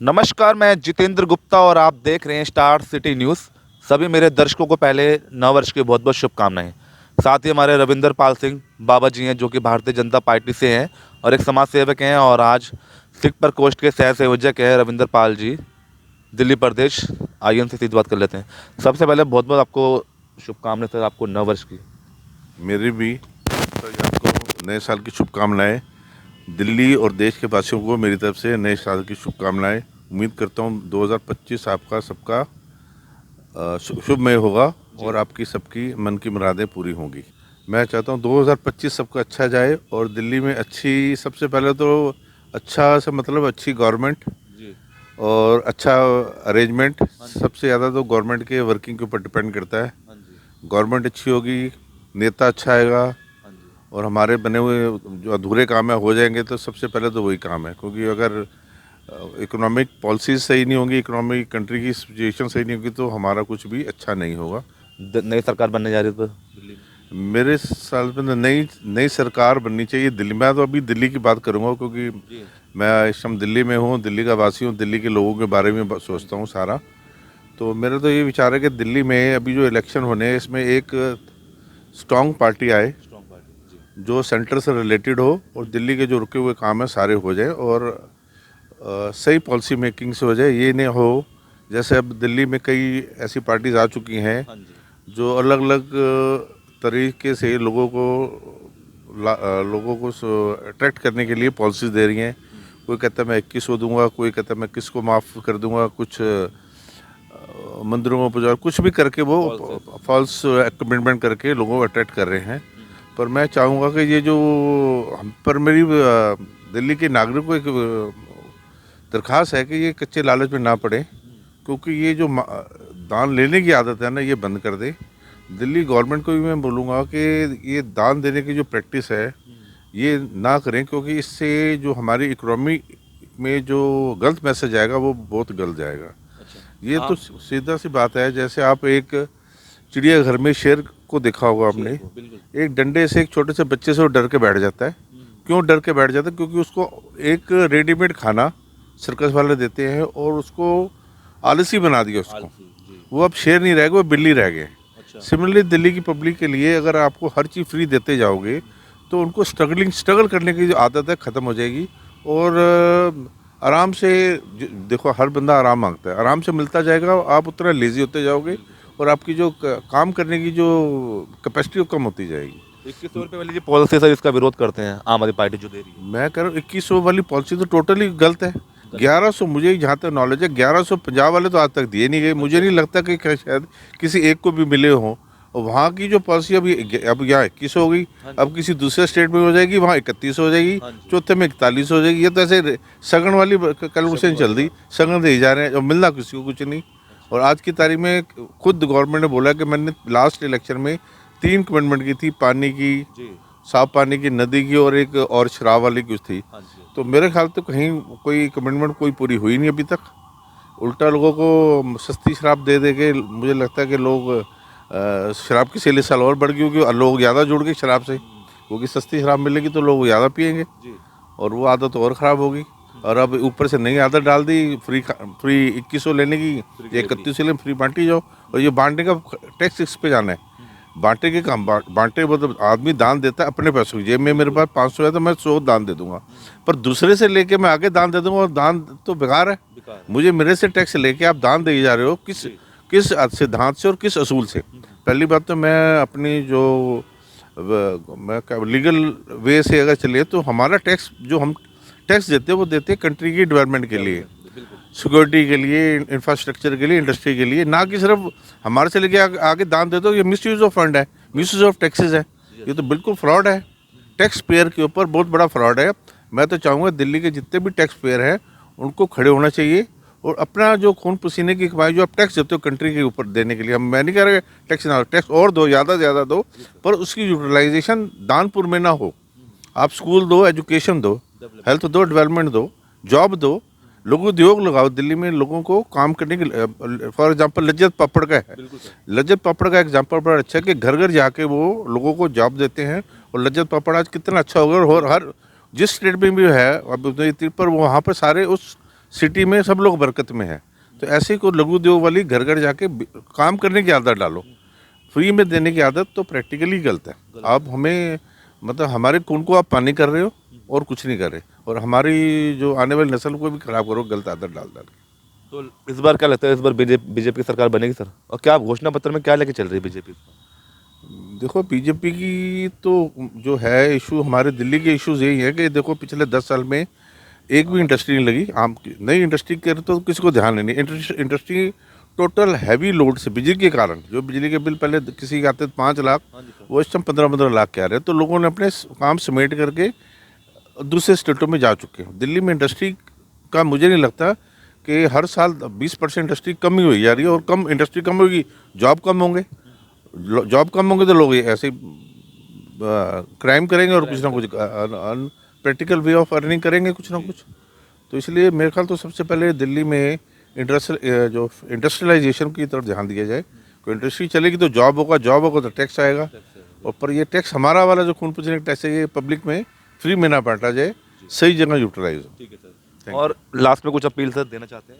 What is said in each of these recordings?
नमस्कार, मैं जितेंद्र गुप्ता और आप देख रहे हैं स्टार सिटी न्यूज़। सभी मेरे दर्शकों को पहले नववर्ष की बहुत बहुत शुभकामनाएं। साथ ही हमारे रविंदर पाल सिंह बाबा जी हैं, जो कि भारतीय जनता पार्टी से हैं और एक समाज सेवक हैं, और आज सिख प्रकोष्ठ के सह संयोजक हैं रविंदर पाल जी, दिल्ली प्रदेश। आइए उनसे सीधी बात कर लेते हैं। सबसे पहले बहुत बहुत आपको शुभकामनाएं सर, आपको नववर्ष की। मेरी भी सर आपको नए साल की शुभकामनाएं। दिल्ली और देश के वासियों को मेरी तरफ से नए साल की शुभकामनाएं। उम्मीद करता हूं 2025 आपका सबका शुभमय होगा और आपकी सबकी मन की मुरादें पूरी होंगी। मैं चाहता हूं 2025 सबका अच्छा जाए और दिल्ली में अच्छी, सबसे पहले तो अच्छा से मतलब अच्छी गवर्नमेंट और अच्छा अरेंजमेंट। सबसे ज़्यादा तो गवर्नमेंट के वर्किंग के ऊपर डिपेंड करता है। गवर्नमेंट अच्छी होगी, नेता अच्छा आएगा और हमारे बने हुए जो अधूरे काम है हो जाएंगे, तो सबसे पहले तो वही काम है। क्योंकि अगर इकोनॉमिक पॉलिसीज सही नहीं होंगी, इकोनॉमिक कंट्री की सिचुएशन सही नहीं होगी, तो हमारा कुछ भी अच्छा नहीं होगा। नई सरकार बनने जा रही है तो दिल्ली में। मेरे साल में नई नई सरकार बननी चाहिए दिल्ली। मैं तो अभी दिल्ली की बात करूँगा क्योंकि मैं इस समय दिल्ली में हूँ, दिल्ली का वासी हूँ, दिल्ली के लोगों के बारे में सोचता हूँ सारा। तो मेरा तो ये विचार है कि दिल्ली में अभी जो इलेक्शन होने हैं, इसमें एक स्ट्रॉन्ग पार्टी आए जो सेंटर से रिलेटेड हो और दिल्ली के जो रुके हुए काम है सारे हो जाए और सही पॉलिसी मेकिंग से हो जाए। ये नहीं हो जैसे अब दिल्ली में कई ऐसी पार्टीज आ चुकी हैं जो अलग अलग तरीके से लोगों को अट्रैक्ट करने के लिए पॉलिसीज दे रही हैं। कोई कहता है मैं 2100 दूंगा, कोई कहता है मैं किसको माफ़ कर दूंगा, कुछ मंदिरों में पुजा, कुछ भी करके वो फॉल्स कमिटमेंट करके लोगों को अट्रैक्ट कर रहे हैं। पर मैं चाहूँगा कि ये जो हम पर मेरी दिल्ली के नागरिकों को एक दरख्वास्त है कि ये कच्चे लालच में ना पड़े, क्योंकि ये जो दान लेने की आदत है ना, ये बंद कर दे। दिल्ली गवर्नमेंट को भी मैं बोलूँगा कि ये दान देने की जो प्रैक्टिस है ये ना करें, क्योंकि इससे जो हमारी इकोनॉमी में जो गलत मैसेज आएगा वो बहुत गलत जाएगा। ये तो सीधा सी बात है। जैसे आप एक चिड़ियाघर में शेर को देखा होगा आपने, एक डंडे से एक छोटे से बच्चे से वो डर के बैठ जाता है। क्यों डर के बैठ जाता है? क्योंकि उसको एक रेडीमेड खाना सर्कस वाले देते हैं और उसको आलसी बना दिया उसको। वो अब शेर नहीं रह गए, वो बिल्ली रह गए। सिमिलरली दिल्ली की पब्लिक के लिए अगर आपको हर चीज़ फ्री देते जाओगे तो उनको स्ट्रगल करने की जो आदत है ख़त्म हो जाएगी और आराम से, देखो हर बंदा आराम मांगता है, आराम से मिलता जाएगा, आप उतना लेज़ी होते जाओगे और आपकी जो काम करने की जो कैपेसिटी वो कम होती जाएगी। 2100 रुपये वाली जो पॉलिसी सर, इसका विरोध करते हैं आम आदमी पार्टी जो दे रही है। मैं कह रहा हूँ 2100 वाली पॉलिसी तो टोटली गलत है। 1100, मुझे जहाँ तक नॉलेज है 1150 वाले तो आज तक दिए नहीं गए। मुझे नहीं लगता कि शायद किसी एक को भी मिले हों। और वहाँ की जो पॉलिसी अब यहाँ 21 हो गई, अब किसी दूसरे स्टेट में हो जाएगी, वहाँ 31 हो जाएगी, चौथे में 41 हो जाएगी। ये तो ऐसे सगन वाली कन्वर्सेशन चल रही, सगन दे जा रहे हैं और मिलना किसी को कुछ नहीं। और आज की तारीख में खुद गवर्नमेंट ने बोला कि मैंने लास्ट इलेक्शन में 3 कमिटमेंट की थी, पानी की, साफ पानी की, नदी की और एक और शराब वाली कुछ थी। तो मेरे ख्याल तो कहीं कोई कमिटमेंट कोई पूरी हुई नहीं अभी तक। उल्टा लोगों को सस्ती शराब दे दे के मुझे लगता है कि लोग शराब की सेल इस साल और बढ़ गई होगी और लोग ज़्यादा जुड़ गए शराब से, क्योंकि सस्ती शराब मिलेगी तो लोग ज़्यादा पिएंगे और वो आदत और ख़राब होगी। और अब ऊपर से नई आदत डाल दी फ्री 2100 लेने की, 31 लेने फ्री बांटी जाओ। और ये बांटने का टैक्स इस पे जाना है, बांटे के काम बांटे मतलब आदमी दान देता है अपने पैसों की। जेब में मेरे पास 500 है तो मैं 100 दान दे दूंगा, पर दूसरे से लेके मैं आगे दान दे दूंगा और दान तो बेकार है। मुझे मेरे से टैक्स लेके आप दान दे जा रहे हो, किस सिद्धांत से और किस असूल से? पहली बात तो मैं अपनी जो मैं लीगल वे से अगर चले तो हमारा टैक्स जो हम टैक्स देते हैं वो देते हैं कंट्री की डेवलपमेंट के लिए, सिक्योरिटी के लिए, इंफ्रास्ट्रक्चर के लिए, इंडस्ट्री के लिए, ना कि सिर्फ हमारे से लेके आगे दान दे दो। ये मिस यूज़ ऑफ फंड है, मिस यूज़ ऑफ टैक्सेस है, ये तो बिल्कुल फ्रॉड है। टैक्स पेयर के ऊपर बहुत बड़ा फ्रॉड है। मैं तो चाहूँगा दिल्ली के जितने भी टैक्स पेयर हैं उनको खड़े होना चाहिए और अपना जो खून पसीने की कमाई जो आप टैक्स देते हो कंट्री के ऊपर देने के लिए, मैं नहीं कह रहा टैक्स ना, टैक्स और दो, ज़्यादा से ज़्यादा दो, पर उसकी यूटिलाइजेशन दानपुर में ना हो। आप स्कूल दो, एजुकेशन दो, हेल्थ दो, डेवलपमेंट दो, जॉब दो, लोगों उद्योग लगाओ। दिल्ली में लोगों को काम करने के, फॉर एग्जांपल लज्जत पापड़ का है। लज्जत पापड़ का एग्जांपल बड़ा अच्छा है कि घर घर जाके वो लोगों को जॉब देते हैं और लज्जत पापड़ आज कितना अच्छा होगा। और हर जिस स्टेट में भी है अब पर वहाँ पर सारे उस सिटी में सब लोग बरकत में है। तो ऐसे को लघु उद्योग वाली घर घर जाके काम करने की आदत डालो। फ्री में देने की आदत तो प्रैक्टिकली गलत है। आप हमें मतलब हमारे खून को आप पानी कर रहे हो और कुछ नहीं कर रहे, और हमारी जो आने वाली नस्ल को भी खराब करो गलत आदत डाल डाल के। तो इस बार क्या लगता है, इस बार बीजेपी की सरकार बनेगी सर? और क्या घोषणा पत्र में क्या लेके चल रही है बीजेपी? देखो बीजेपी की तो जो है इशू, हमारे दिल्ली के इश्यूज यही है कि देखो पिछले 10 साल में एक भी इंडस्ट्री नहीं लगी। आम की नई इंडस्ट्री के तो किसी को ध्यान ही नहीं। इंडस्ट्री टोटल हैवी लोड से बिजली के कारण, जो बिजली के बिल पहले किसी के आते 5 लाख, वो इस टाइम 15-15 लाख के आ रहे हैं। तो लोगों ने अपने काम समेट करके दूसरे स्टेटों में जा चुके हैं। दिल्ली में इंडस्ट्री का मुझे नहीं लगता कि हर साल 20% इंडस्ट्री कम ही हुई जा रही है, और कम इंडस्ट्री कम होगी, जॉब कम होंगे। जॉब कम होंगे तो लोग ऐसे क्राइम करेंगे और कुछ ना कुछ अनप्रैक्टिकल वे ऑफ अर्निंग करेंगे कुछ ना कुछ। तो इसलिए मेरे ख्याल तो सबसे पहले दिल्ली में इंडस्ट्रियलाइजेशन की तरफ ध्यान दिया जाए। कोई इंडस्ट्री चलेगी तो जॉब होगा तो टैक्स आएगा। और पर ये टैक्स हमारा वाला जो खून पसीने का टैक्स है, ये पब्लिक में फ्री में ना बांटा जाए, सही जगह यूटिलाइज हो। ठीक है सर। और लास्ट में कुछ अपील सर देना चाहते हैं?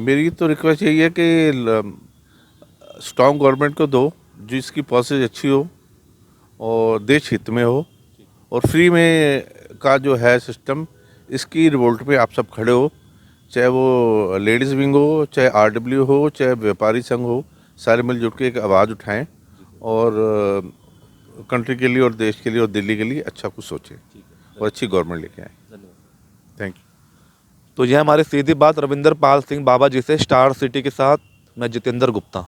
मेरी तो रिक्वेस्ट यही है कि स्ट्रॉन्ग गवर्नमेंट को दो जिसकी पॉलिसी अच्छी हो और देश हित में हो, और फ्री में का जो है सिस्टम, इसकी रिवोल्ट पे आप सब खड़े हो। चाहे वो लेडीज़ विंग हो, चाहे आरडब्ल्यू हो, चाहे व्यापारी संघ हो, सारे मिलजुल के एक आवाज़ उठाएं और कंट्री के लिए और देश के लिए और दिल्ली के लिए अच्छा कुछ सोचें और अच्छी गवर्नमेंट लेके आएँ। Thank you. तो यह हमारी सीधी बात रविंदर पाल सिंह बाबा जी से, स्टार सिटी के साथ मैं जितेंद्र गुप्ता।